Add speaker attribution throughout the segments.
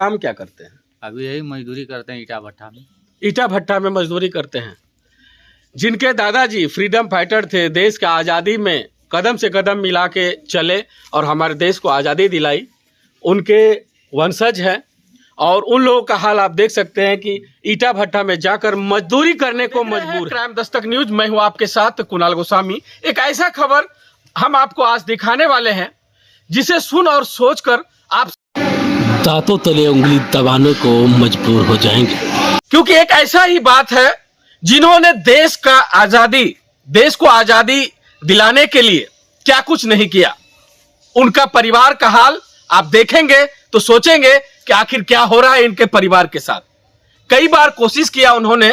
Speaker 1: काम क्या करते हैं?
Speaker 2: अभी यही मजदूरी करते हैं ईटा भट्टा में।
Speaker 1: ईटा भट्टा में मजदूरी करते हैं। जिनके दादाजी फ्रीडम फाइटर थे, देश के आज़ादी में कदम से कदम मिला के चले और हमारे देश को आज़ादी दिलाई, उनके वंशज हैं। और उन लोगों का हाल आप देख सकते हैं कि ईटा भट्टा में जाकर मजदूरी करने को मजबूर। क्राइम दस्तक न्यूज, मैं हूं आपके साथ कुणाल गोस्वामी। एक ऐसा खबर हम आपको आज दिखाने वाले हैं जिसे सुन और सोचकर आप दांतों तले उंगली दबाने को मजबूर हो जाएंगे, क्योंकि एक ऐसा ही बात है जिन्होंने देश को आजादी दिलाने के लिए क्या कुछ नहीं किया। उनका परिवार का हाल आप देखेंगे तो सोचेंगे कि आखिर क्या हो रहा है इनके परिवार के साथ। कई बार कोशिश किया उन्होंने,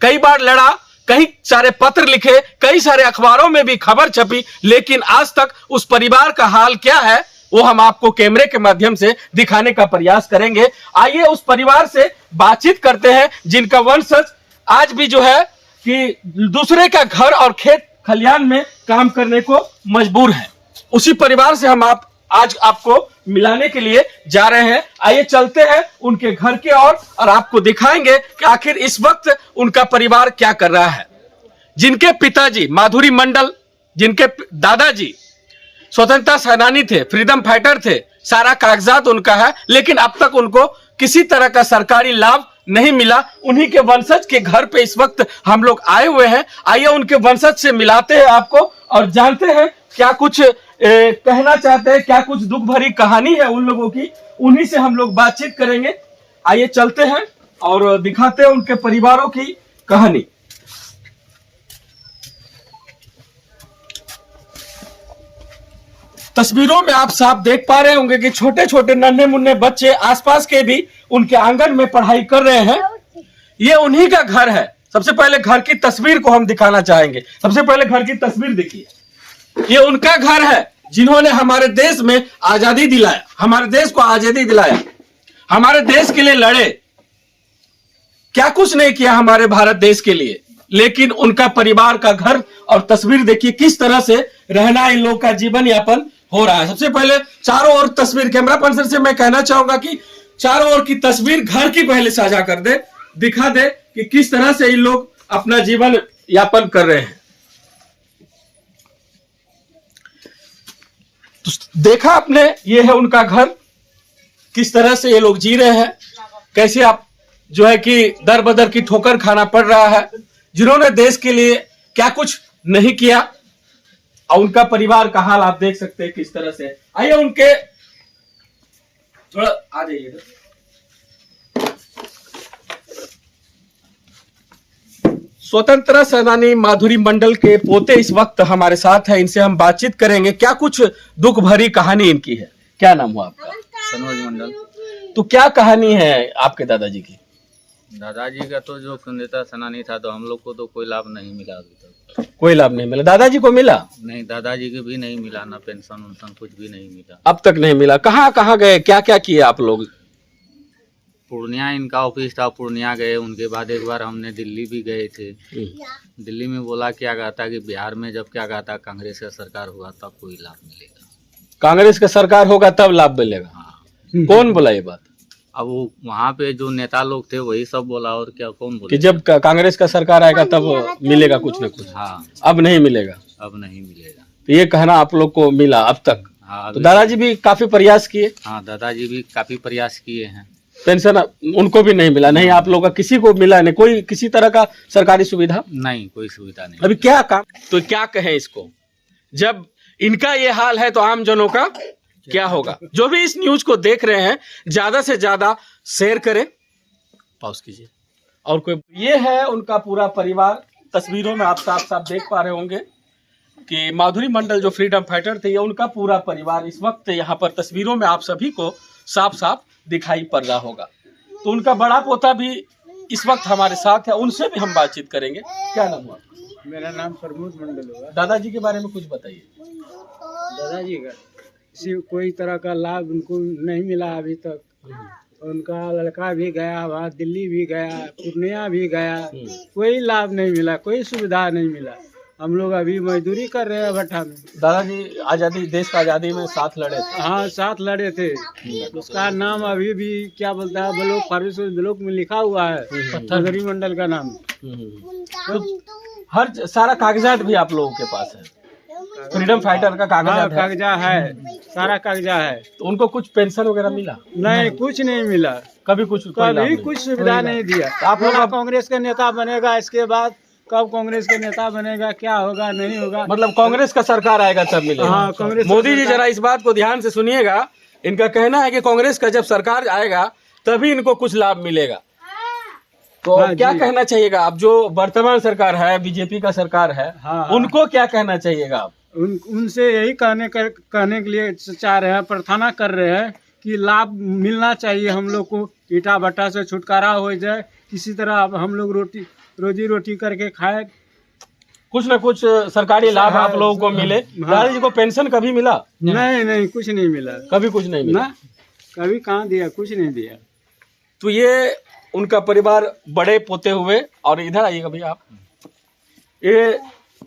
Speaker 1: कई बार लड़ा, कई सारे पत्र लिखे, कई सारे अखबारों में भी खबर छपी, लेकिन आज तक उस परिवार का हाल क्या है वो हम आपको कैमरे के माध्यम से दिखाने का प्रयास करेंगे। आइए उस परिवार से बातचीत करते हैं जिनका वंशज आज भी जो है कि दूसरे का घर और खेत खलिहान में काम करने को मजबूर है। उसी परिवार से हम आज आपको मिलाने के लिए जा रहे हैं। आइए चलते हैं उनके घर के और आपको दिखाएंगे कि आखिर इस वक्त उनका परिवार क्या कर रहा है। जिनके पिताजी माधुरी मंडल, जिनके दादाजी स्वतंत्रता सेनानी थे, फ्रीडम फाइटर थे, सारा कागजात उनका है, लेकिन अब तक उनको किसी तरह का सरकारी लाभ नहीं मिला। उन्हीं के वंशज के घर पे इस वक्त हम लोग आए हुए हैं। आइए उनके वंशज से मिलाते हैं आपको और जानते हैं क्या कुछ कहना चाहते हैं, क्या कुछ दुख भरी कहानी है उन लोगों की। उन्हीं से हम लोग बातचीत करेंगे। आइए चलते हैं और दिखाते हैं उनके परिवारों की कहानी। तस्वीरों में आप साफ देख पा रहे होंगे कि छोटे छोटे नन्हे मुन्ने बच्चे आसपास के भी उनके आंगन में पढ़ाई कर रहे हैं। ये उन्हीं का घर है। सबसे पहले घर की तस्वीर को हम दिखाना चाहेंगे। सबसे पहले घर की तस्वीर देखिए। ये उनका घर है जिन्होंने हमारे देश में आजादी दिलाया, हमारे देश को आजादी दिलाया, हमारे देश के लिए लड़े। क्या कुछ नहीं किया हमारे भारत देश के लिए, लेकिन उनका परिवार का घर और तस्वीर देखिए किस तरह से रहना इन लोगों का जीवन यापन हो रहा है। सबसे पहले चारों ओर तस्वीर, कैमरा पर्सन से मैं कहना चाहूंगा कि चारों ओर की तस्वीर घर की पहले साझा कर दे, दिखा दे कि किस तरह से इन लोग अपना जीवन यापन कर रहे हैं। तो देखा आपने, ये है उनका घर, किस तरह से ये लोग जी रहे हैं, कैसे आप जो है कि दर बदर की ठोकर खाना पड़ रहा है। जिन्होंने देश के लिए क्या कुछ नहीं किया और उनका परिवार का हाल आप देख सकते हैं किस तरह से। आइए उनके थोड़ा आ जाइए। स्वतंत्रता सेनानी माधुरी मंडल के पोते इस वक्त हमारे साथ है, इनसे हम बातचीत करेंगे। क्या कुछ दुख भरी कहानी इनकी है। क्या नाम हुआ आपका?
Speaker 2: सनोज मंडल।
Speaker 1: तो क्या कहानी है आपके दादाजी की?
Speaker 2: दादाजी का तो जो स्वतंत्रता सेनानी था, तो हम लोग को तो कोई लाभ नहीं मिला अभी तक।
Speaker 1: कोई लाभ नहीं मिला? दादाजी को मिला?
Speaker 2: नहीं, दादाजी को भी नहीं मिला, ना पेंशन उनसन कुछ भी नहीं मिला।
Speaker 1: अब तक नहीं मिला। कहाँ कहाँ गए, क्या क्या किए आप लोग?
Speaker 2: पूर्णिया इनका ऑफिस था, पूर्णिया गए। उनके बाद एक बार हमने दिल्ली भी गए थे। दिल्ली में बोला क्या कहता कि बिहार में जब क्या कहता कांग्रेस का सरकार होगा तब कोई लाभ मिलेगा।
Speaker 1: कांग्रेस का सरकार होगा तब लाभ मिलेगा?
Speaker 2: हाँ।
Speaker 1: कौन बोला ये बात?
Speaker 2: अब वो वहाँ पे जो नेता लोग थे वही सब बोला, और क्या कौन बोला
Speaker 1: कि जब कांग्रेस का सरकार आएगा तब मिलेगा कुछ न कुछ।
Speaker 2: हाँ,
Speaker 1: अब नहीं मिलेगा।
Speaker 2: अब नहीं मिलेगा।
Speaker 1: तो ये कहना आप लोग को मिला अब तक?
Speaker 2: हाँ।
Speaker 1: तो दादाजी भी काफी प्रयास किए?
Speaker 2: हाँ, दादाजी भी काफी प्रयास किए हैं।
Speaker 1: पेंशन उनको भी नहीं मिला? नहीं आप लोग का किसी को मिला नहीं? कोई किसी तरह का सरकारी सुविधा
Speaker 2: नहीं, कोई सुविधा नहीं।
Speaker 1: अभी क्या काम? तो क्या कहें इसको, जब इनका ये हाल है तो आम जनों का क्या होगा? जो भी इस न्यूज को देख रहे हैं ज्यादा से ज्यादा शेयर करें, पॉज कीजिए। और कोई, ये है उनका पूरा परिवार। तस्वीरों में आप साफ साफ देख पा रहे होंगे कि माधुरी मंडल जो फ्रीडम फाइटर थे, ये उनका पूरा परिवार इस वक्त यहाँ पर तस्वीरों में आप सभी को साफ साफ दिखाई पड़ रहा होगा। तो उनका बड़ा पोता भी इस वक्त हमारे साथ है, उनसे भी हम बातचीत करेंगे। क्या नाम हुआ?
Speaker 3: मेरा नाम प्रमोद मंडल होगा।
Speaker 1: दादाजी के बारे में कुछ बताइए।
Speaker 3: दादाजी का कोई तरह का लाभ उनको नहीं मिला अभी तक। उनका लड़का भी गया वहाँ, दिल्ली भी गया, पूर्णिया भी गया, कोई लाभ नहीं मिला, कोई सुविधा नहीं मिला। हम लोग अभी मजदूरी कर रहे हैं भट्ठा में।
Speaker 1: दादाजी आजादी, देश का आजादी में साथ लड़े थे।
Speaker 3: हाँ, साथ लड़े थे। उसका नाम अभी भी क्या बोलता है, ब्लॉक फारूस ब्लॉक में लिखा हुआ है, नगरी मंडल का नाम।
Speaker 1: तो हर सारा कागजात भी आप लोगों के पास है, फ्रीडम फाइटर का कागजात है?
Speaker 3: कागजा है, सारा कागजा है।
Speaker 1: तो उनको कुछ पेंशन वगैरह मिला?
Speaker 3: नहीं, कुछ नहीं मिला,
Speaker 1: कभी कुछ
Speaker 3: कभी कुछ सुविधा नहीं दिया।
Speaker 1: आप लोग
Speaker 3: कांग्रेस का नेता बनेगा, इसके बाद कब कांग्रेस का नेता बनेगा, क्या होगा नहीं होगा,
Speaker 1: मतलब कांग्रेस का सरकार आएगा तब मिलेगा?
Speaker 3: हाँ, कांग्रेस।
Speaker 1: मोदी जी जरा इस बात को ध्यान से सुनिएगा, इनका कहना है कि कांग्रेस का जब सरकार आएगा तभी इनको कुछ लाभ मिलेगा। तो
Speaker 3: हाँ,
Speaker 1: क्या
Speaker 3: जी।
Speaker 1: कहना चाहिएगा आप, जो वर्तमान सरकार है, बीजेपी का सरकार है,
Speaker 3: हाँ,
Speaker 1: उनको क्या कहना चाहिएगा आप?
Speaker 3: उनसे यही कहने के लिए चाह रहे हैं, प्रार्थना कर रहे हैं कि लाभ मिलना चाहिए हम लोग को, ईटा भट्टा से छुटकारा हो जाए, किसी तरह अब हम लोग रोजी रोटी करके खाए,
Speaker 1: कुछ न कुछ सरकारी लाभ आप लोगों को मिले। दादाजी को पेंशन कभी मिला?
Speaker 3: नहीं, कुछ नहीं मिला,
Speaker 1: कभी कुछ नहीं मिला
Speaker 3: ना, कभी कहाँ दिया, कुछ नहीं दिया।
Speaker 1: तो ये उनका परिवार बड़े पोते हुए, और इधर आइएगा भैया आप, ये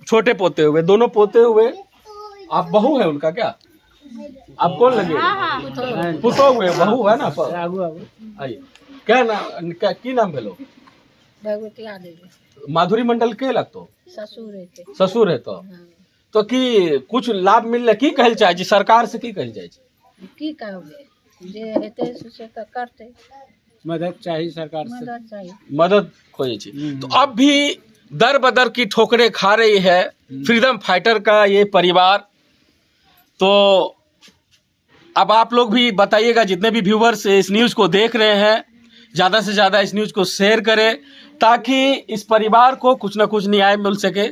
Speaker 1: छोटे पोते हुए, दोनों पोते हुए। आप बहू है उनका क्या? आप कौन लगे? पुतो हुए, बहू है ना? आइए, क्या नाम, की नाम भेलो? माधुरी मंडल के लगतो? ससुर है तो की कुछ लाभ मिलले की कहल चाहे जी, सरकार से की कहल जाए जी?
Speaker 4: की कहबे जे हेते से करते,
Speaker 3: मदद चाहिए सरकार से,
Speaker 1: मदद खोजे छी। तो अब भी दर बदर की ठोकरें खा रही है फ्रीडम फाइटर का ये परिवार। तो अब आप लोग भी बताइएगा, जितने भी व्यूवर्स इस न्यूज़ को देख रहे हैं, ज़्यादा से ज़्यादा इस न्यूज़ को शेयर करें, ताकि इस परिवार को कुछ ना कुछ न्याय मिल सके,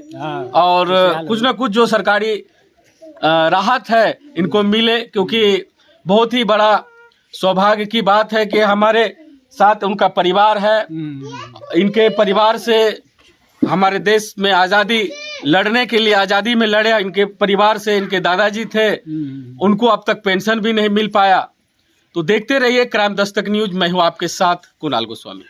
Speaker 1: और कुछ ना कुछ जो सरकारी राहत है इनको मिले। क्योंकि बहुत ही बड़ा सौभाग्य की बात है कि हमारे साथ उनका परिवार है, इनके परिवार से हमारे देश में आज़ादी लड़ने के लिए, आज़ादी में लड़े इनके परिवार से इनके दादाजी थे, उनको अब तक पेंशन भी नहीं मिल पाया। तो देखते रहिए क्राइम दस्तक न्यूज, मैं हूँ आपके साथ कुणाल गोस्वामी।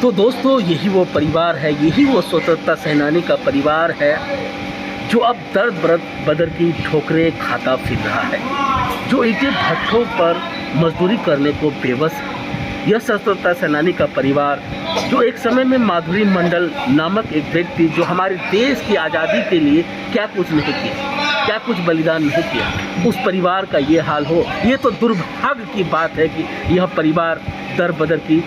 Speaker 1: तो दोस्तों, यही वो परिवार है, यही वो स्वतंत्रता सेनानी का परिवार है जो अब दर्द बदर की ठोकरें खाता फिर रहा है, जो ईंटे भट्ठों पर मजदूरी करने को बेबस है। यह स्वतंत्रता सेनानी का परिवार जो एक समय में माधुरी मंडल नामक एक व्यक्ति, जो हमारे देश की आज़ादी के लिए क्या कुछ नहीं किया, क्या कुछ बलिदान नहीं किया, उस परिवार का ये हाल हो, ये तो दुर्भाग्य की बात है कि यह परिवार दर बदर की